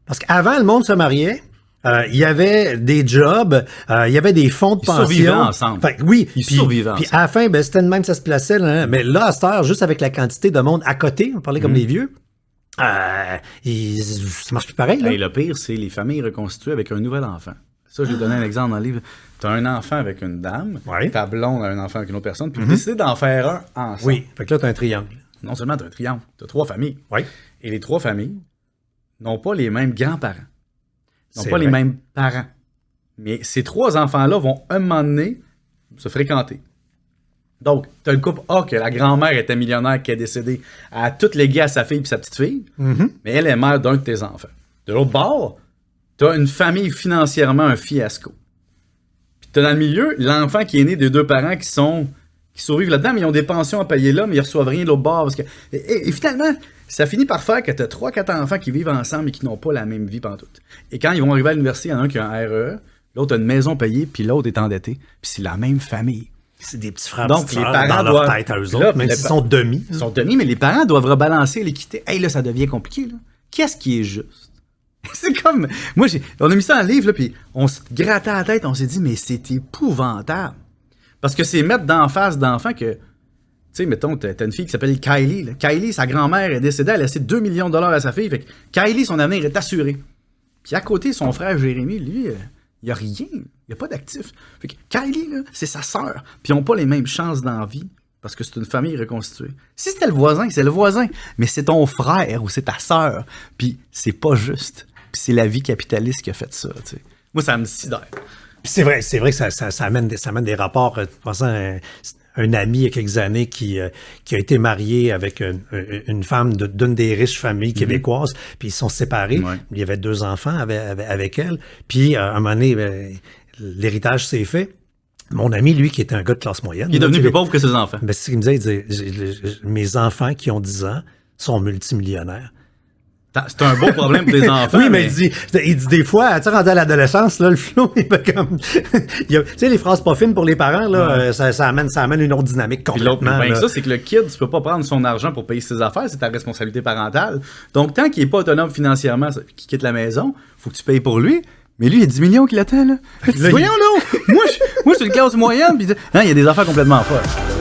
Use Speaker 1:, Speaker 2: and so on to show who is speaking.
Speaker 1: Parce qu'avant, le monde se mariait. Il y avait des jobs, il y avait des fonds de pension.
Speaker 2: Ils survivaient ensemble.
Speaker 1: Oui.
Speaker 2: Ils survivaient
Speaker 1: Puis
Speaker 2: ensemble.
Speaker 1: à la fin, c'était de même ça se plaçait. Là, mais là, à cette heure, juste avec la quantité de monde à côté, on parlait comme les vieux, ça marche plus pareil. Là.
Speaker 2: Hey, le pire, c'est les familles reconstituées avec un nouvel enfant. Ça, je vais donner un exemple dans le livre. Tu as un enfant avec une dame, ta blonde a un enfant avec une autre personne, puis vous décidez d'en faire un ensemble.
Speaker 1: Oui, fait que là, tu as un triangle.
Speaker 2: Non seulement tu as un triangle, tu as 3 familles.
Speaker 1: Oui.
Speaker 2: Et les 3 familles n'ont pas les mêmes grands-parents. N'ont
Speaker 1: C'est
Speaker 2: pas
Speaker 1: vrai.
Speaker 2: les mêmes parents. Mais ces 3 enfants-là vont un moment donné se fréquenter. Donc, tu as le couple A que la grand-mère était millionnaire qui est décédée, elle a toutes légué à sa fille et sa petite-fille, mais elle est mère d'un de tes enfants. De l'autre bord, tu as une famille financièrement un fiasco. Puis tu as dans le milieu l'enfant qui est né de 2 parents qui survivent là-dedans, mais ils ont des pensions à payer là, mais ils reçoivent rien de l'autre bord. Parce que, et finalement, ça finit par faire que tu as 3-4 enfants qui vivent ensemble et qui n'ont pas la même vie pantoute. Et quand ils vont arriver à l'université, il y en a un qui a un REE, l'autre a une maison payée, puis l'autre est endetté. Puis c'est la même famille.
Speaker 1: C'est des petits frères,
Speaker 2: Donc,
Speaker 1: petites
Speaker 2: les
Speaker 1: sœurs
Speaker 2: parents
Speaker 1: dans leur
Speaker 2: doivent-
Speaker 1: tête à eux
Speaker 2: Là,
Speaker 1: autres, même
Speaker 2: les
Speaker 1: s'ils sont demi.
Speaker 2: Ils sont demi, mais les parents doivent rebalancer l'équité. Hey, là, ça devient compliqué, là. Qu'est-ce qui est juste? C'est comme... Moi, on a mis ça dans le livre, là, puis on se grattait la tête, on s'est dit, mais c'est épouvantable. Parce que c'est mettre d'en face d'enfants que... Tu sais, mettons, t'as une fille qui s'appelle Kylie. Là. Kylie, sa grand-mère est décédée, elle a laissé 2 millions de dollars à sa fille. Fait que Kylie, son avenir est assuré. Puis à côté, son frère Jérémy, lui, il n'y a rien. Il n'y a pas d'actif. Fait que Kylie, là, c'est sa sœur. Puis ils n'ont pas les mêmes chances dans la vie parce que c'est une famille reconstituée. Si c'était le voisin, c'est le voisin. Mais c'est ton frère ou c'est ta sœur. Puis c'est pas juste. Puis c'est la vie capitaliste qui a fait ça. Tu sais. Moi, ça me sidère.
Speaker 1: Puis c'est vrai que ça amène des rapports. Pensant à un ami il y a quelques années qui a été marié avec une femme d'une des riches familles québécoises, puis ils sont séparés.
Speaker 2: Ouais.
Speaker 1: Il y avait 2 enfants avec elle. Puis à un moment donné, l'héritage s'est fait. Mon ami, lui, qui était un gars de classe moyenne.
Speaker 2: Il est devenu plus pauvre que ses enfants.
Speaker 1: Ben, c'est ce qu'il me disait. Il disait, mes enfants qui ont 10 ans sont multimillionnaires.
Speaker 2: C'est un beau problème pour les enfants.
Speaker 1: Oui, mais il dit des fois, tu sais, rendu à l'adolescence, là, le flow, il fait comme... tu sais, les phrases pas fines pour les parents, là, ça amène une autre dynamique
Speaker 2: Puis l'autre,
Speaker 1: complètement.
Speaker 2: ben,
Speaker 1: là.
Speaker 2: ça, c'est que le kid, tu peux pas prendre son argent pour payer ses affaires, c'est ta responsabilité parentale. Donc, tant qu'il est pas autonome financièrement, qu'il quitte la maison, faut que tu payes pour lui. Mais lui, il y a 10 millions qu'il attend, là. Voyons, là! Moi, je suis une classe moyenne, pis non, il y a des affaires complètement folles.